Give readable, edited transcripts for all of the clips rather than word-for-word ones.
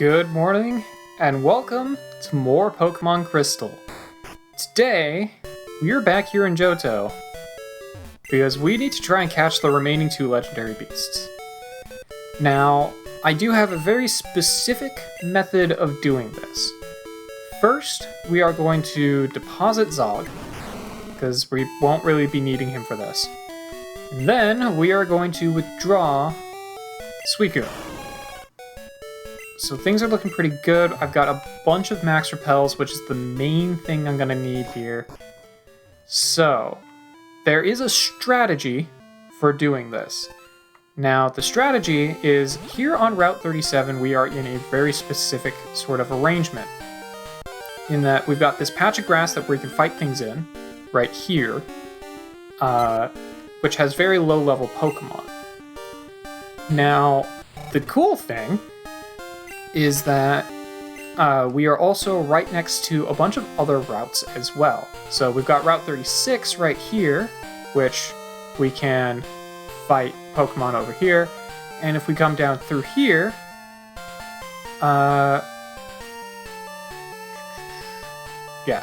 Good morning, and welcome to more Pokemon Crystal. Today, we're back here in Johto, because we need to try and catch the remaining two legendary beasts. Now, I do have a very specific method of doing this. First, we are going to deposit Zog, because we won't really be needing him for this. And then, we are going to withdraw Suicune. So things are looking pretty good. I've got a bunch of max repels, which is the main thing I'm going to need here. So, there is a strategy for doing this. Now, the strategy is, here on Route 37, we are in a very specific sort of arrangement. In that we've got this patch of grass that we can fight things in, right here, which has very low-level Pokemon. Now, the cool thing is that we are also right next to a bunch of other routes as well. So we've got Route 36 right here, which we can fight Pokemon over here. And if we come down through here, yeah,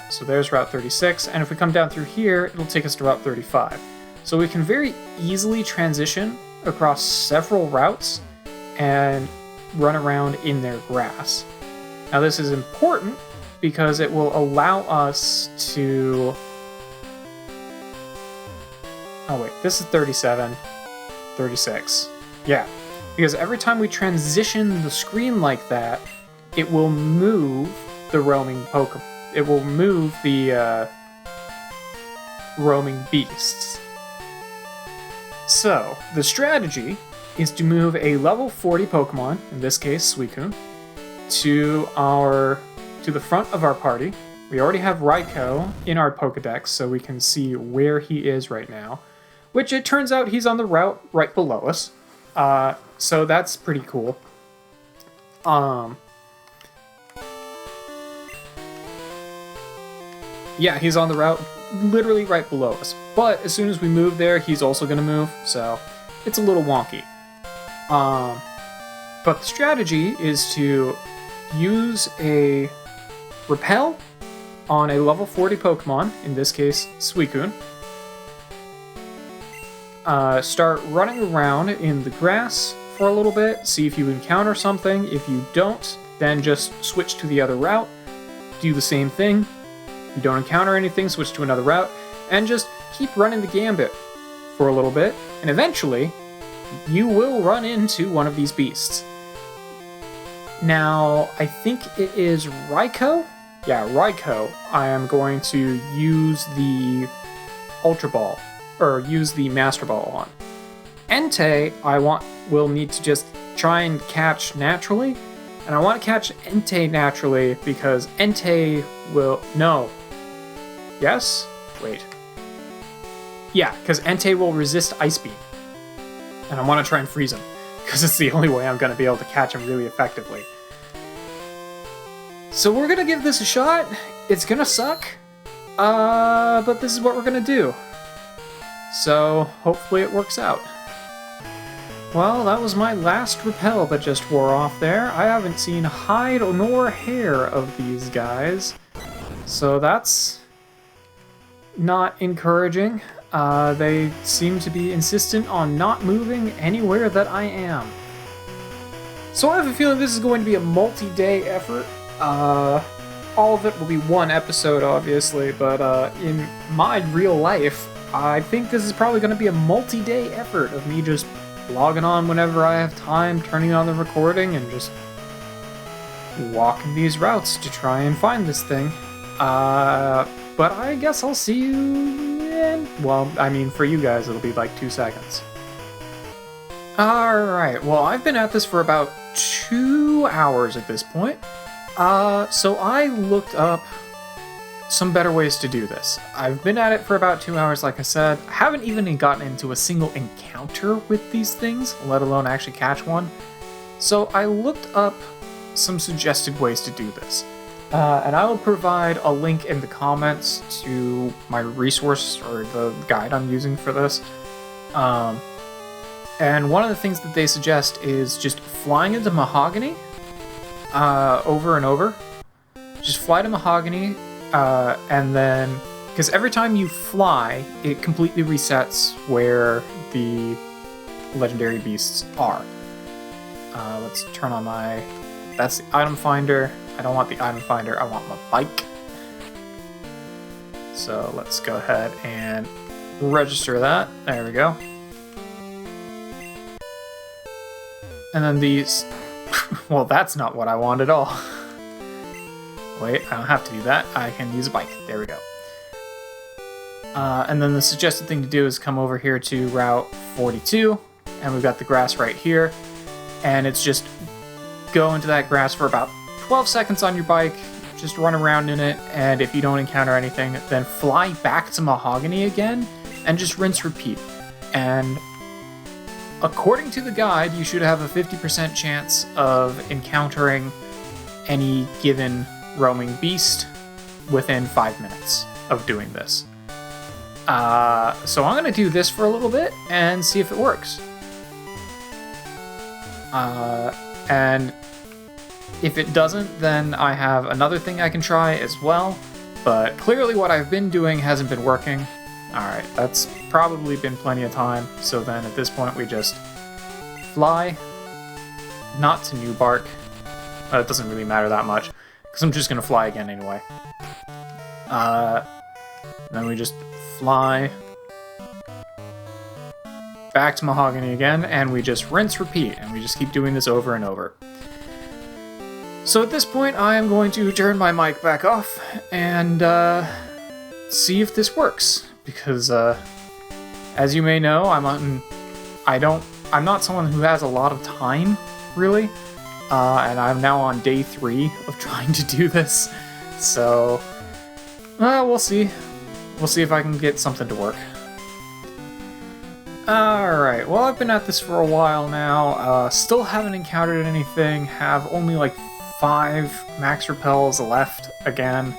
so there's Route 36. And if we come down through here, it'll take us to Route 35. So we can very easily transition across several routes and run around in their grass. Now this is important because it will allow us to... Oh wait, this is 37, 36. Yeah, because every time we transition the screen like that, it will move the roaming Pokemon. It will move the roaming beasts. So, the strategy is to move a level 40 Pokemon, in this case Suicune, to the front of our party. We already have Raikou in our Pokedex, so we can see where he is right now, which it turns out he's on the route right below us. So that's pretty cool. Yeah, he's on the route literally right below us. But as soon as we move there, he's also going to move, so it's a little wonky. But the strategy is to use a repel on a level 40 Pokemon, in this case Suicune. Start running around in the grass for a little bit, see if you encounter something. If you don't, then just switch to the other route, do the same thing. If you don't encounter anything, switch to another route, and just keep running the gambit for a little bit, and eventually you will run into one of these beasts. Now, I think it is Raikou? Yeah, Raikou. I am going to use the Ultra Ball, or use the Master Ball on. Entei, will need to just try and catch naturally, and I want to catch Entei naturally because Entei will... No. Yes? Wait. Yeah, because Entei will resist Ice Beam. And I want to try and freeze him, because it's the only way I'm going to be able to catch him really effectively. So we're going to give this a shot. It's going to suck, but this is what we're going to do. So hopefully it works out. Well, that was my last repel that just wore off there. I haven't seen hide nor hair of these guys, so that's not encouraging. They seem to be insistent on not moving anywhere that I am. So I have a feeling this is going to be a multi-day effort. All of it will be one episode, obviously, but in my real life, I think this is probably going to be a multi-day effort of me just logging on whenever I have time, turning on the recording, and just walking these routes to try and find this thing. But I guess I'll see you in... Well, I mean, for you guys, it'll be like 2 seconds. Alright, well, I've been at this for about 2 hours at this point. So I looked up some better ways to do this. I've been at it for about 2 hours, like I said. I haven't even gotten into a single encounter with these things, let alone actually catch one. So I looked up some suggested ways to do this. And I will provide a link in the comments to my resource, or the guide I'm using for this. And one of the things that they suggest is just flying into Mahogany over and over. Just fly to Mahogany, and then... Because every time you fly, it completely resets where the legendary beasts are. Let's turn on my... That's the item finder. I don't want the item finder, I want my bike. So let's go ahead and register that. There we go. And then these... well, that's not what I want at all. Wait, I don't have to do that. I can use a bike. There we go. And then the suggested thing to do is come over here to Route 42, and we've got the grass right here. And it's just go into that grass for about 12 seconds on your bike, just run around in it, and if you don't encounter anything, then fly back to Mahogany again, and just rinse repeat. And according to the guide, you should have a 50% chance of encountering any given roaming beast within 5 minutes of doing this. So I'm going to do this for a little bit and see if it works. And if it doesn't, then I have another thing I can try as well. But clearly what I've been doing hasn't been working. Alright, that's probably been plenty of time. So then at this point we just fly, not to New Bark. It doesn't really matter that much, because I'm just going to fly again anyway. Then we just fly back to Mahogany again, and we just rinse, repeat, and we just keep doing this over and over. So at this point, I am going to turn my mic back off and see if this works, because as you may know, I'm not someone who has a lot of time, really, and I'm now on day 3 of trying to do this, so we'll see. We'll see if I can get something to work. Alright, well, I've been at this for a while now, still haven't encountered anything, have only like 5 max repels left again,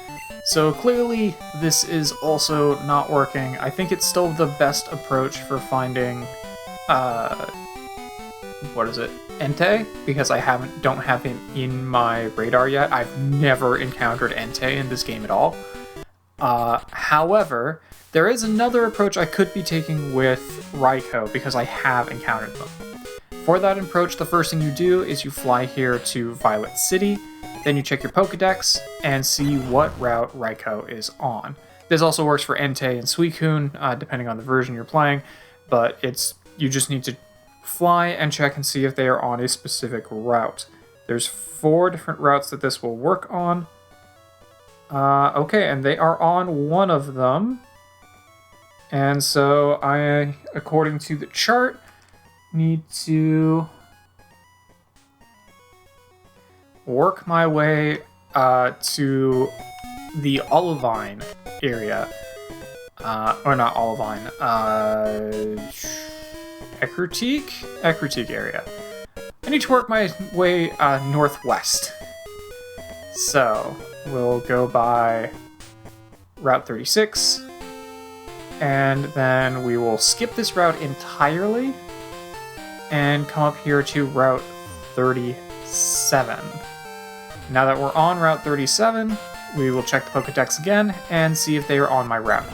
so clearly this is also not working. I think it's still the best approach for finding, what is it, Entei? Because I don't have him in my radar yet. I've never encountered Entei in this game at all. However, there is another approach I could be taking with Raikou, because I have encountered them. For that approach, the first thing you do is you fly here to Violet City, then you check your Pokédex and see what route Raikou is on. This also works for Entei and Suicune, depending on the version you're playing, but you just need to fly and check and see if they are on a specific route. There's 4 different routes that this will work on. Okay, and they are on one of them. And so I, according to the chart, need to work my way to the Olivine area. Or not Olivine, Ecruteak area. I need to work my way northwest. So we'll go by Route 36, and then we will skip this route entirely and come up here to Route 37. Now that we're on Route 37, we will check the Pokédex again and see if they are on my route.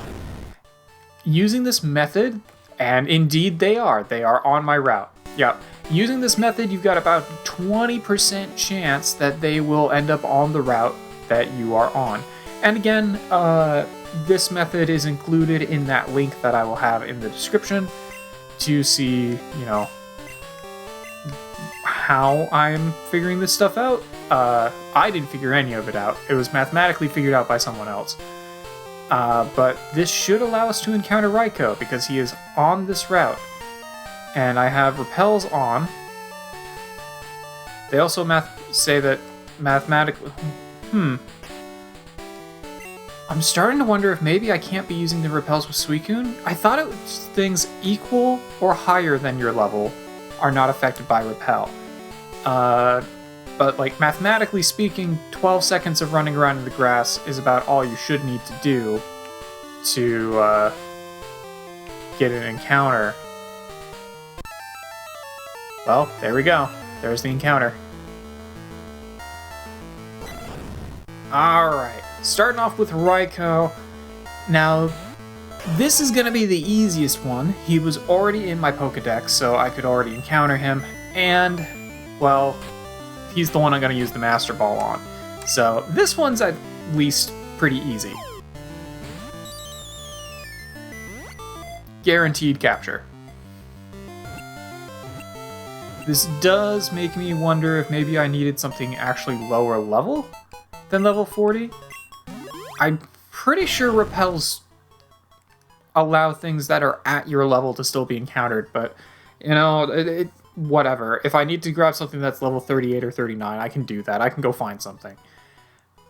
Using this method, and indeed they are on my route. Yep. Using this method, you've got about 20% chance that they will end up on the route that you are on. And again, this method is included in that link that I will have in the description to see, you know, how I'm figuring this stuff out. I didn't figure any of it out. It was mathematically figured out by someone else. But this should allow us to encounter Raikou, because he is on this route. And I have repels on. They also say that mathematically... I'm starting to wonder if maybe I can't be using the repels with Suicune. I thought it was things equal or higher than your level are not affected by repel. But like mathematically speaking, 12 seconds of running around in the grass is about all you should need to do to get an encounter. Well, there we go. There's the encounter. Alright, starting off with Raikou. Now, this is going to be the easiest one. He was already in my Pokedex, so I could already encounter him. And, well, he's the one I'm going to use the Master Ball on. So this one's at least pretty easy. Guaranteed capture. This does make me wonder if maybe I needed something actually lower level than level 40. I'm pretty sure repels allow things that are at your level to still be encountered, but, you know, whatever. If I need to grab something that's level 38 or 39, I can do that. I can go find something.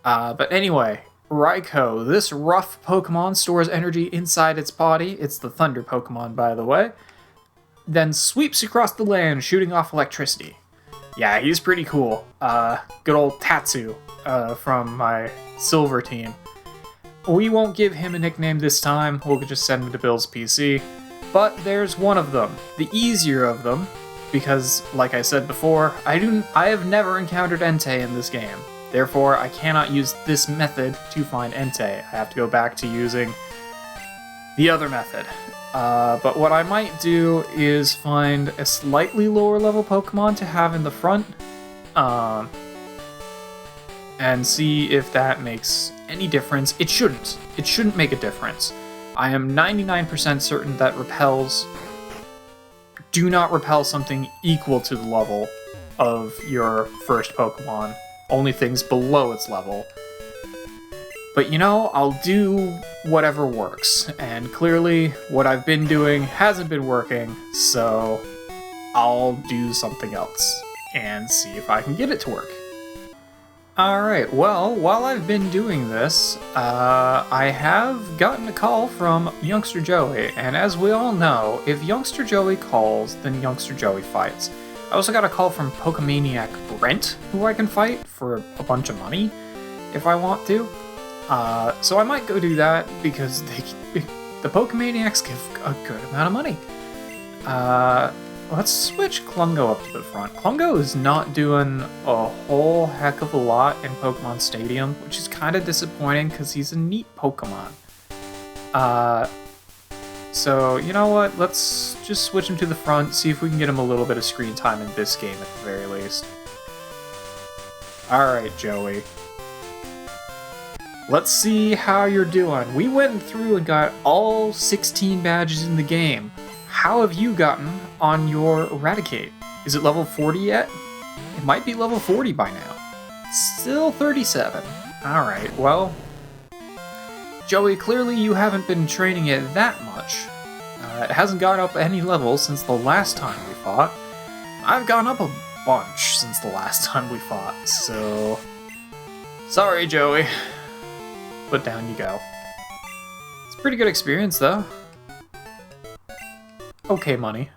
But anyway, Raikou, this rough Pokemon stores energy inside its body. It's the Thunder Pokemon, by the way. Then sweeps across the land, shooting off electricity. Yeah, he's pretty cool. Good old Tatsu from my Silver team. We won't give him a nickname this time, we'll just send him to Bill's PC. But there's one of them, the easier of them, because, like I said before, I have never encountered Entei in this game. Therefore, I cannot use this method to find Entei. I have to go back to using the other method. But what I might do is find a slightly lower level Pokemon to have in the front, and see if that makes any difference. It shouldn't. It shouldn't make a difference. I am 99% certain that repels do not repel something equal to the level of your first Pokemon. Only things below its level. But you know, I'll do whatever works. And clearly, what I've been doing hasn't been working, so I'll do something else and see if I can get it to work. Alright, well, while I've been doing this, I have gotten a call from Youngster Joey, and as we all know, if Youngster Joey calls, then Youngster Joey fights. I also got a call from Pokemaniac Brent, who I can fight for a bunch of money, if I want to. So I might go do that, because the Pokemaniacs give a good amount of money. Let's switch Klungo up to the front. Klungo is not doing a whole heck of a lot in Pokemon Stadium, which is kind of disappointing because he's a neat Pokemon. So, you know what? Let's just switch him to the front, see if we can get him a little bit of screen time in this game at the very least. Alright, Joey. Let's see how you're doing. We went through and got all 16 badges in the game. How have you gotten on your Eradicate? Is it level 40 yet? It might be level 40 by now. Still 37. Alright, well, Joey, clearly you haven't been training it that much. It hasn't gone up any levels since the last time we fought. I've gone up a bunch since the last time we fought, so... Sorry, Joey. But down you go. It's a pretty good experience, though. Okay, money.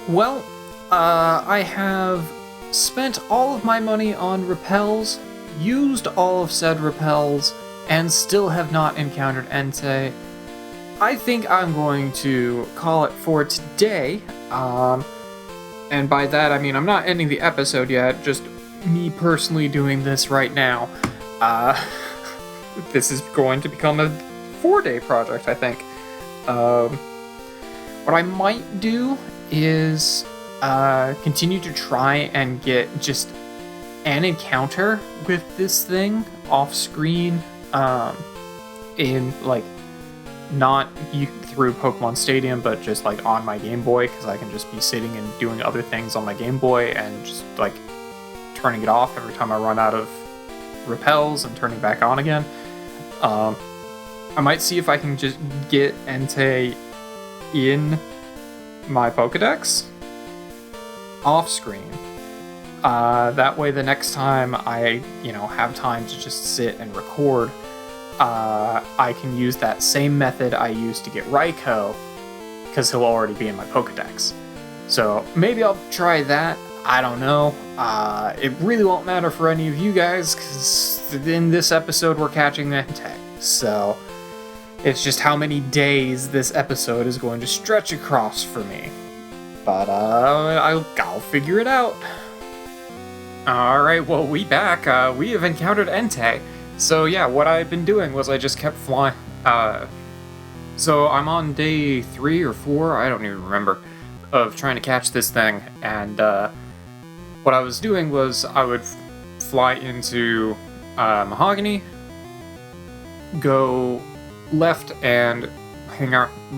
Well, I have spent all of my money on repels, used all of said repels, and still have not encountered Entei. I think I'm going to call it for today, and by that I mean I'm not ending the episode yet, just me personally doing this right now. This is going to become a 4-day project, I think. What I might do is continue to try and get just an encounter with this thing off screen, in like not through Pokemon Stadium, but just like on my Game Boy, because I can just be sitting and doing other things on my Game Boy and just like turning it off every time I run out of repels and turning back on again. I might see if I can just get Entei in my Pokedex off screen. That way the next time I, have time to just sit and record, I can use that same method I used to get Raikou, because he'll already be in my Pokedex. So maybe I'll try that. I don't know. It really won't matter for any of you guys, because in this episode we're catching Entei. So it's just how many days this episode is going to stretch across for me. But I'll figure it out. Alright, well, we back. We have encountered Entei. So yeah, what I've been doing was I just kept flying. So I'm on day 3 or 4, I don't even remember, of trying to catch this thing. And what I was doing was I would fly into Mahogany, go left and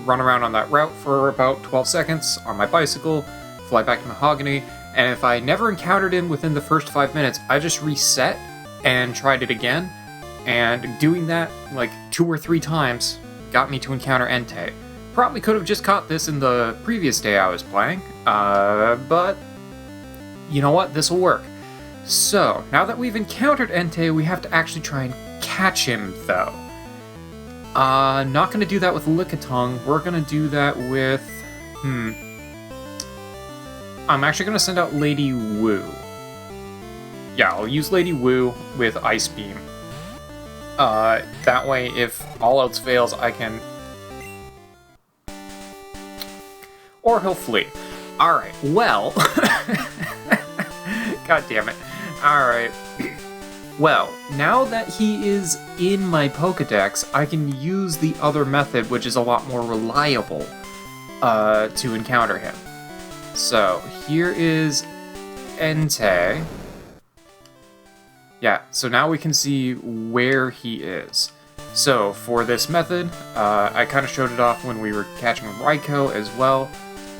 run around on that route for about 12 seconds on my bicycle, fly back to Mahogany, and if I never encountered him within the first 5 minutes, I just reset and tried it again, and doing that like 2 or 3 times got me to encounter Entei. Probably could have just caught this in the previous day I was playing, but you know what, this will work. So, now that we've encountered Entei, we have to actually try and catch him, though. Not gonna do that with Lickitung, we're gonna do that with... I'm actually gonna send out Lady Wu. Yeah, I'll use Lady Wu with Ice Beam. That way, if all else fails, I can... Or he'll flee. Alright, well... God damn it. Alright. Well, now that he is in my Pokedex, I can use the other method, which is a lot more reliable, to encounter him. So, here is Entei. Yeah, so now we can see where he is. So, for this method, I kind of showed it off when we were catching Raikou as well,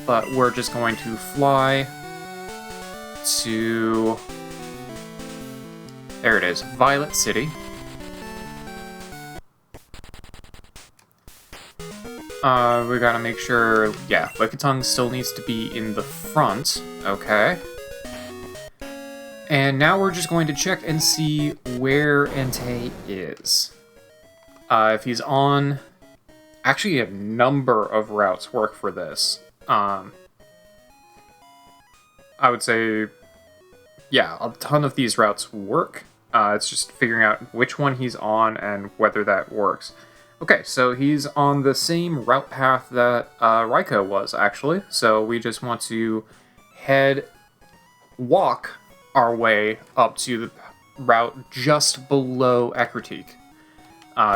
but we're just going to fly to... There it is, Violet City. We gotta make sure, yeah, Lickitung still needs to be in the front, okay. And now we're just going to check and see where Entei is. If he's on... Actually, a number of routes work for this. I would say, yeah, a ton of these routes work. It's just figuring out which one he's on and whether that works. Okay, so he's on the same route path that Raikou was, actually. So we just want to walk our way up to the route just below Ecruteak.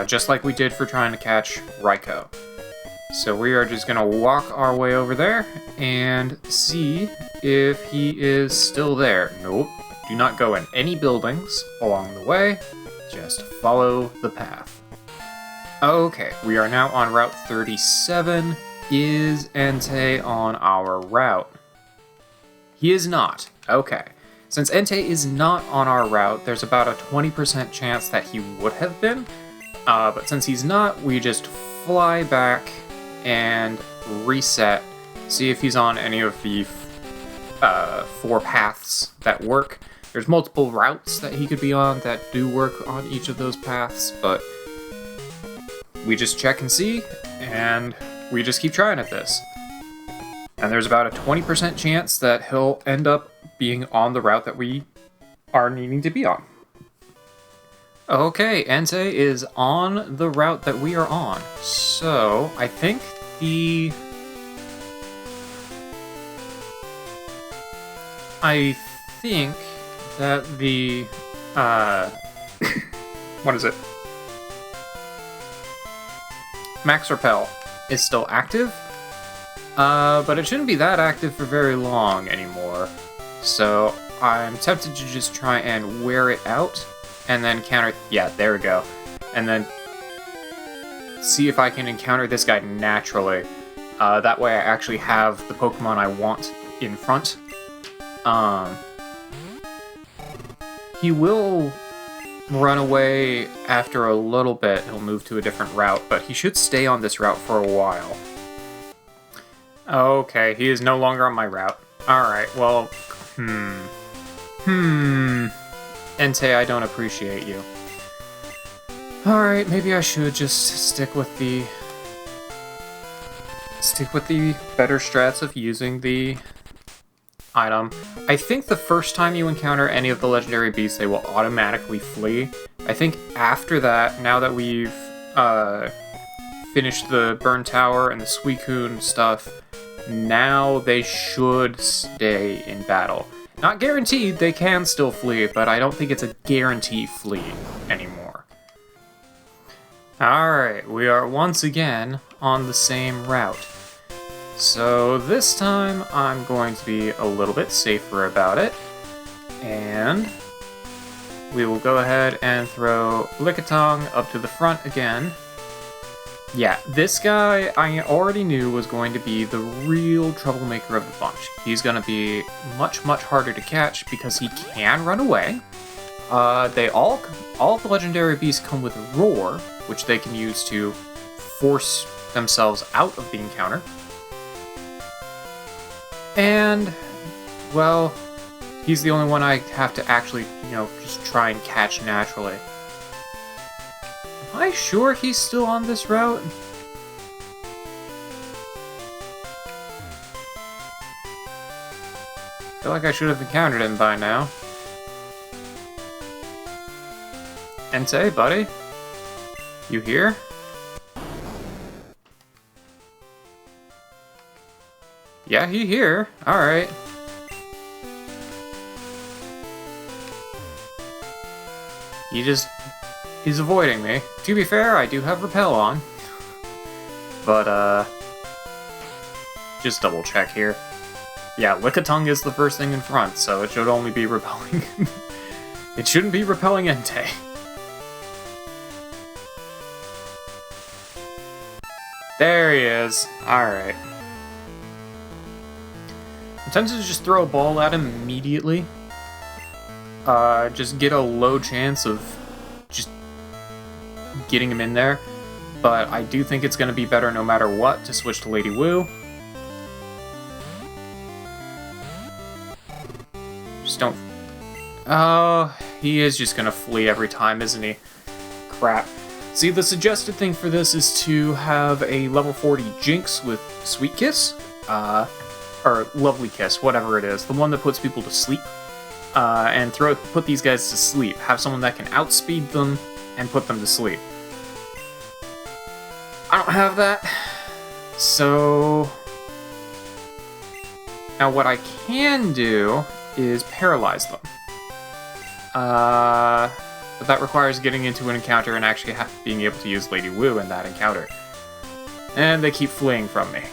Just like we did for trying to catch Raikou. So we are just gonna walk our way over there and see if he is still there. Nope. Do not go in any buildings along the way. Just follow the path. Okay, we are now on Route 37. Is Entei on our route? He is not. Okay. Since Entei is not on our route, there's about a 20% chance that he would have been. But since he's not, we just fly back and reset, see if he's on any of the 4 paths that work. There's multiple routes that he could be on that do work on each of those paths, but we just check and see, and we just keep trying at this. And there's about a 20% chance that he'll end up being on the route that we are needing to be on. Okay, Entei is on the route that we are on. So, I think that the, what is it? Max Repel is still active, but it shouldn't be that active for very long anymore. So I'm tempted to just try and wear it out, and then counter... Yeah, there we go. And then see if I can encounter this guy naturally. That way I actually have the Pokemon I want in front. He will run away after a little bit. He'll move to a different route, but he should stay on this route for a while. Okay, he is no longer on my route. Alright, well, Entei, I don't appreciate you. Alright, maybe I should just stick with the better strats of using the item. I think the first time you encounter any of the legendary beasts, they will automatically flee. I think after that, now that we've finished the Burn Tower and the Suicune stuff, now they should stay in battle. Not guaranteed, they can still flee, but I don't think it's a guarantee flee anymore. Alright, we are once again on the same route. So this time I'm going to be a little bit safer about it. And we will go ahead and throw Lickitung up to the front again. Yeah, this guy I already knew was going to be the real troublemaker of the bunch. He's going to be much, much harder to catch because he can run away. All the legendary beasts come with Roar, which they can use to force themselves out of the encounter. And, well, he's the only one I have to actually, just try and catch naturally. Am I sure he's still on this route? I feel like I should have encountered him by now. Entei, buddy? You here? Yeah, he here. Alright. He's avoiding me. To be fair, I do have Repel on. But, just double check here. Yeah, Lickitung is the first thing in front, so it should only be repelling. It shouldn't be repelling Entei. There he is. Alright. I'm tempted to just throw a ball at him immediately. Just get a low chance of just getting him in there. But I do think it's going to be better no matter what to switch to Lady Wu. Just don't... Oh, he is just going to flee every time, isn't he? Crap. See, the suggested thing for this is to have a level 40 Jinx with Sweet Kiss. Or Lovely Kiss, whatever it is. The one that puts people to sleep. And put these guys to sleep. Have someone that can outspeed them and put them to sleep. I don't have that. So... Now what I can do is paralyze them. But that requires getting into an encounter and actually being able to use Lady Wu in that encounter. And they keep fleeing from me.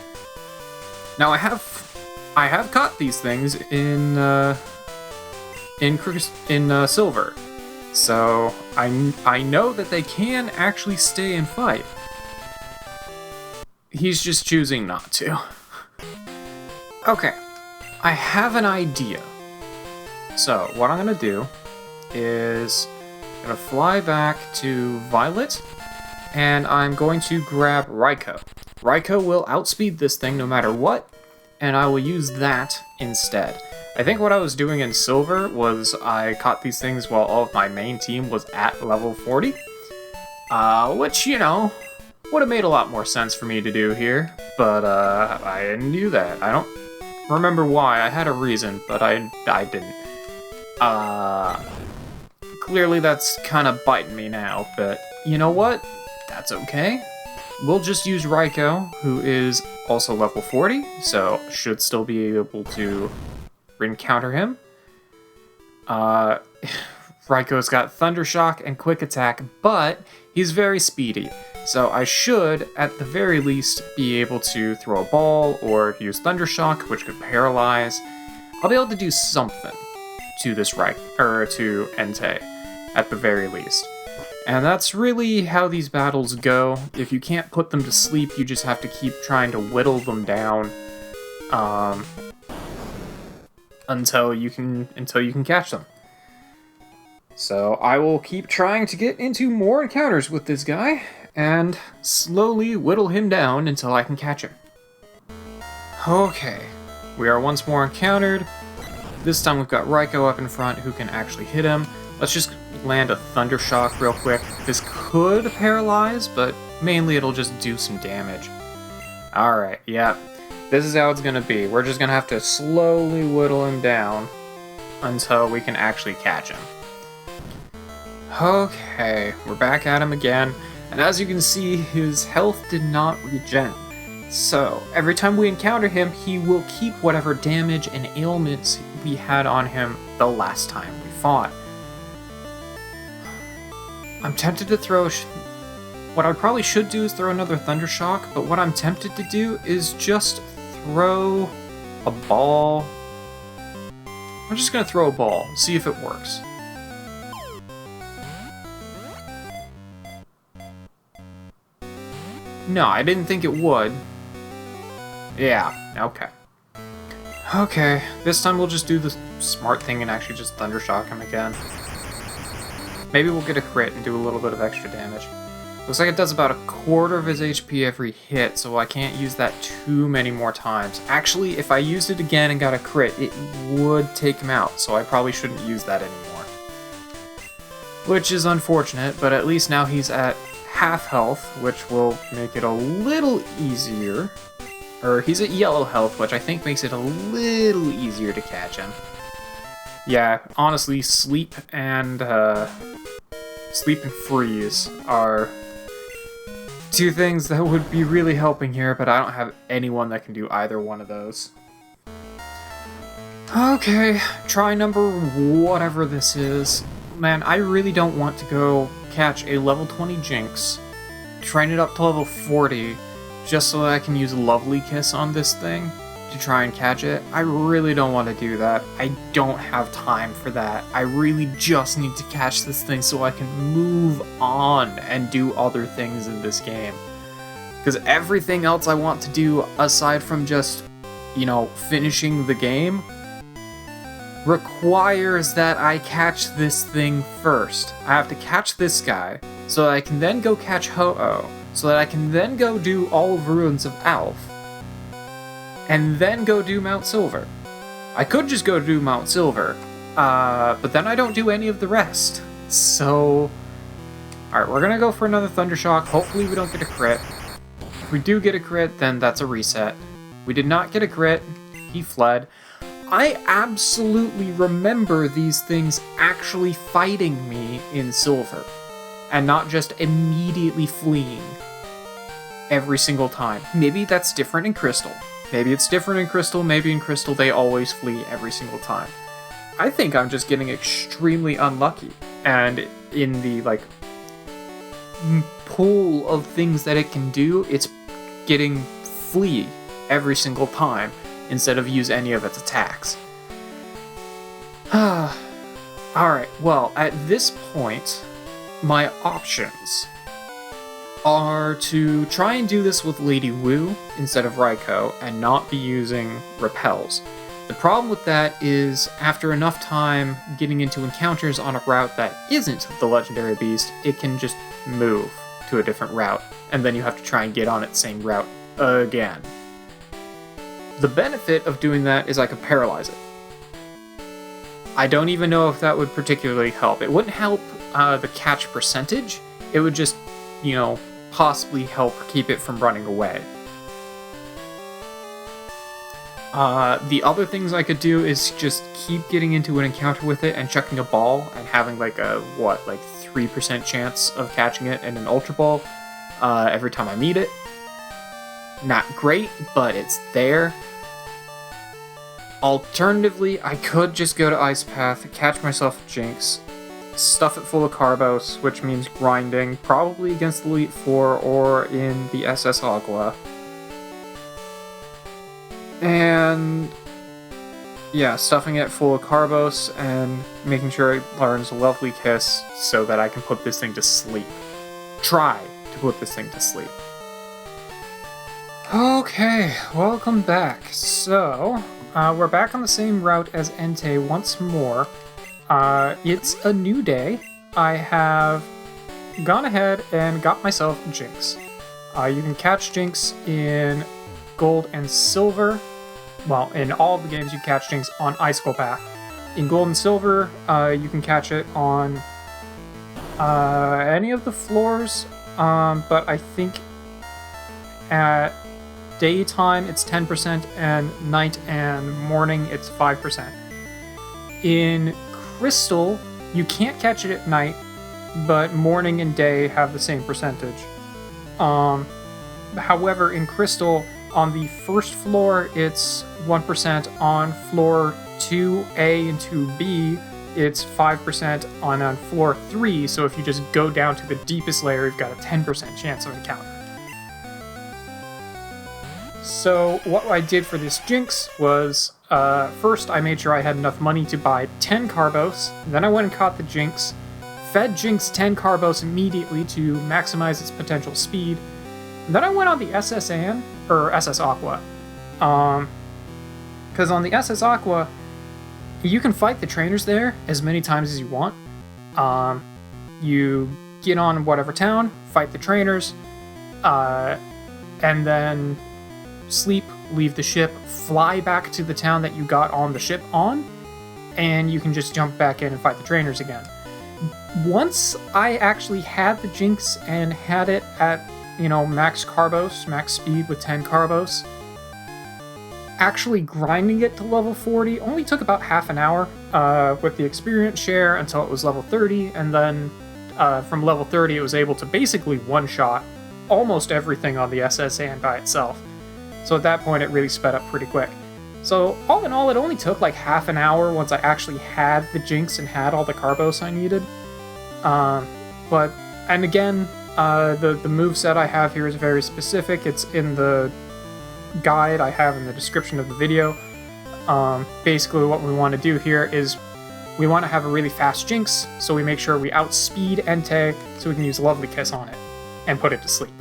Now I have caught these things in Silver, so I know that they can actually stay and fight. He's just choosing not to. Okay, I have an idea. So what I'm gonna do is I'm gonna fly back to Violet, and I'm going to grab Raikou. Raikou will outspeed this thing no matter what, and I will use that instead. I think what I was doing in Silver was I caught these things while all of my main team was at level 40. Which, would have made a lot more sense for me to do here, but I didn't do that. I don't remember why. I had a reason, but I didn't. Clearly that's kind of biting me now, but you know what? That's okay. We'll just use Raikou, who is also level 40, so should still be able to encounter him. Raikou's got Thunder Shock and Quick Attack, but he's very speedy, so I should, at the very least, be able to throw a ball or use Thunder Shock, which could paralyze. I'll be able to do something to this to Entei, at the very least. And that's really how these battles go. If you can't put them to sleep, you just have to keep trying to whittle them down until you can catch them. So I will keep trying to get into more encounters with this guy and slowly whittle him down until I can catch him. Okay, we are once more encountered. This time we've got Raikou up in front who can actually hit him. Let's just land a Thunder Shock real quick. This could paralyze, but mainly it'll just do some damage. Alright, yeah. This is how it's gonna be. We're just gonna have to slowly whittle him down until we can actually catch him. Okay, we're back at him again. And as you can see, his health did not regen. So, every time we encounter him, he will keep whatever damage and ailments we had on him the last time we fought. I'm tempted to throw... What I probably should do is throw another Thunder Shock, but what I'm tempted to do is just throw a ball. I'm just gonna throw a ball, see if it works. No, I didn't think it would. Yeah, okay. Okay, this time we'll just do the smart thing and actually just Thunder Shock him again. Maybe we'll get a crit and do a little bit of extra damage. Looks like it does about 1/4 of his HP every hit, so I can't use that too many more times. Actually, if I used it again and got a crit, it would take him out, so I probably shouldn't use that anymore. Which is unfortunate, but at least now he's at half health, which will make it a little easier. Or he's at yellow health, which I think makes it a little easier to catch him. Yeah, honestly, sleep and freeze are two things that would be really helping here, but I don't have anyone that can do either one of those. Okay, try number whatever this is. Man, I really don't want to go catch a level 20 Jinx, train it up to level 40, just so that I can use Lovely Kiss on this thing to try and catch it. I really don't want to do that. I don't have time for that. I really just need to catch this thing so I can move on and do other things in this game. Because everything else I want to do, aside from just, you know, finishing the game, requires that I catch this thing first. I have to catch this guy, so that I can then go catch Ho-Oh, so that I can then go do all of Ruins of Alph, and then go do Mount Silver. I could just go do Mount Silver, but then I don't do any of the rest. So, alright, we're gonna go for another Thunder Shock. Hopefully we don't get a crit. If we do get a crit, then that's a reset. We did not get a crit. He fled. I absolutely remember these things actually fighting me in Silver, and not just immediately fleeing every single time. Maybe that's different in Crystal. Maybe it's different in Crystal, maybe in Crystal they always flee every single time. I think I'm just getting extremely unlucky, and in the, like, pool of things that it can do, it's getting flee every single time, instead of use any of its attacks. Alright, well, at this point, my options are to try and do this with Lady Wu instead of Raikou and not be using repels. The problem with that is, after enough time getting into encounters on a route that isn't the Legendary Beast, it can just move to a different route, and then you have to try and get on its same route again. The benefit of doing that is I could paralyze it. I don't even know if that would particularly help. It wouldn't help the catch percentage, it would just, you know, possibly help keep it from running away. The other things I could do is just keep getting into an encounter with it and chucking a ball and having like a, 3% chance of catching it in an Ultra Ball every time I meet it. Not great, but it's there. Alternatively, I could just go to Ice Path, catch myself a Jinx, stuff it full of Carbos, which means grinding, probably against the Elite Four or in the SS Agua. And yeah, stuffing it full of Carbos and making sure it learns Lovely Kiss so that I can put this thing to sleep. Try to put this thing to sleep. Okay, welcome back. So, we're back on the same route as Entei once more. It's a new day. I have gone ahead and got myself Jinx. You can catch Jinx in Gold and Silver. Well, in all of the games you catch Jinx on Icicle Path. In Gold and Silver, you can catch it on any of the floors, but I think at daytime it's 10%, and night and morning it's 5%. In Crystal, you can't catch it at night, but morning and day have the same percentage. However, in Crystal, On the first floor, it's 1%. On floor 2A and 2B, it's 5% on floor 3, so if you just go down to the deepest layer, you've got a 10% chance of encounter. So what I did for this Jinx was, first I made sure I had enough money to buy 10 Carbos, then I went and caught the Jinx, fed Jinx 10 Carbos immediately to maximize its potential speed, and then I went on the SS Anne, or SS Aqua, because on the SS Aqua, you can fight the trainers there as many times as you want. You get on whatever town, fight the trainers, and then sleep, leave the ship, fly back to the town that you got on the ship on, and you can just jump back in and fight the trainers again. Once I actually had the Jinx and had it at, max Carbos, max speed with 10 Carbos, actually grinding it to level 40 only took about half an hour with the experience share until it was level 30, and then from level 30 it was able to basically one-shot almost everything on the SS Anne by itself. So at that point it really sped up pretty quick. So all in all, it only took like half an hour once I actually had the Jinx and had all the Carbos I needed. And again, the moveset I have here is very specific. It's in the guide I have in the description of the video. Basically what we want to do here is we want to have a really fast Jinx, so we make sure we outspeed Entei so we can use Lovely Kiss on it and put it to sleep.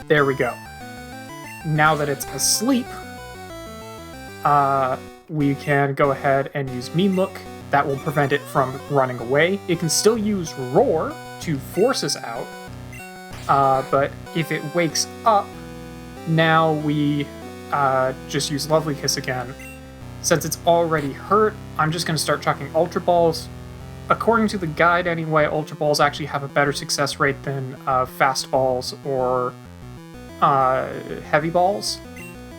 There we go. Now that it's asleep, we can go ahead and use Mean Look. That will prevent it from running away. It can still use Roar to force us out, but if it wakes up, now we just use Lovely Kiss again. Since it's already hurt, I'm just going to start chucking Ultra Balls. According to the guide anyway, Ultra Balls actually have a better success rate than Fast Balls or Heavy Balls.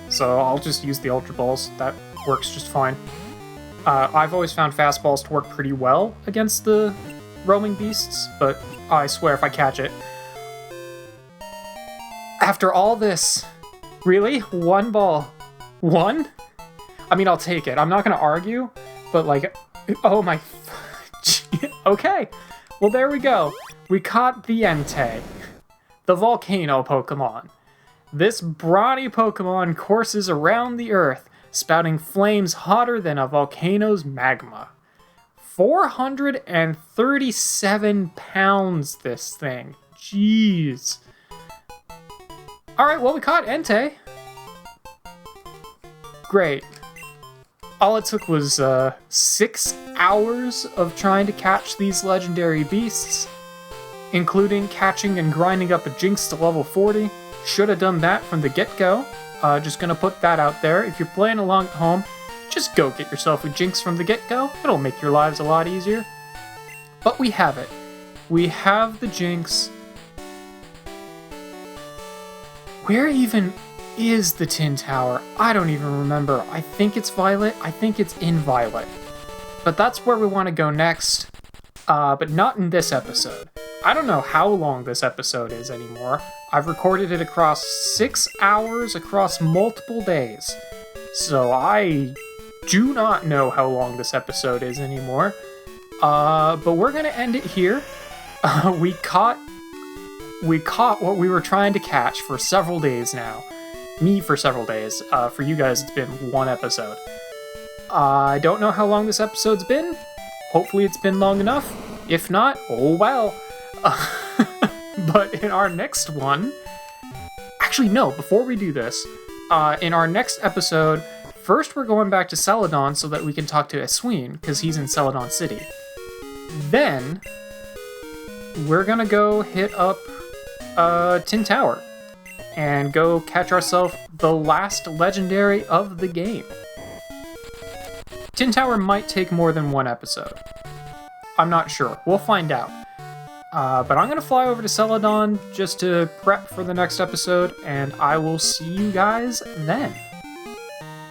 So I'll just use the Ultra Balls. That works just fine. I've always found Fast Balls to work pretty well against the roaming beasts, but I swear if I catch it. After all this, really? One ball? One? I mean, I'll take it. I'm not going to argue, but like, oh my... Okay, well there we go. We caught the Entei, the volcano Pokemon. This brawny Pokemon courses around the Earth, spouting flames hotter than a volcano's magma. 437 pounds, this thing. Jeez. Alright, well, we caught Entei. Great. All it took was 6 hours of trying to catch these legendary beasts, including catching and grinding up a Jinx to level 40. Should have done that from the get-go. Just gonna put that out there. If you're playing along at home, just go get yourself a Jinx from the get-go. It'll make your lives a lot easier. But we have it. We have the Jinx. Where even is the Tin Tower? I don't even remember. I think it's Violet. I think it's in Violet. But that's where we want to go next. But not in this episode. I don't know how long this episode is anymore. I've recorded it across 6 hours across multiple days. So I do not know how long this episode is anymore. But we're gonna end it here. We caught what we were trying to catch for several days now. Me for several days. For you guys, it's been one episode. I don't know how long this episode's been. Hopefully it's been long enough. If not, oh well. But in our next one... Actually, no, before we do this, in our next episode, first we're going back to Celadon so that we can talk to Eswine, because he's in Celadon City. Then, we're gonna go hit up Tin Tower and go catch ourselves the last legendary of the game. Tin Tower might take more than one episode. I'm not sure. We'll find out. But I'm going to fly over to Celadon just to prep for the next episode, and I will see you guys then.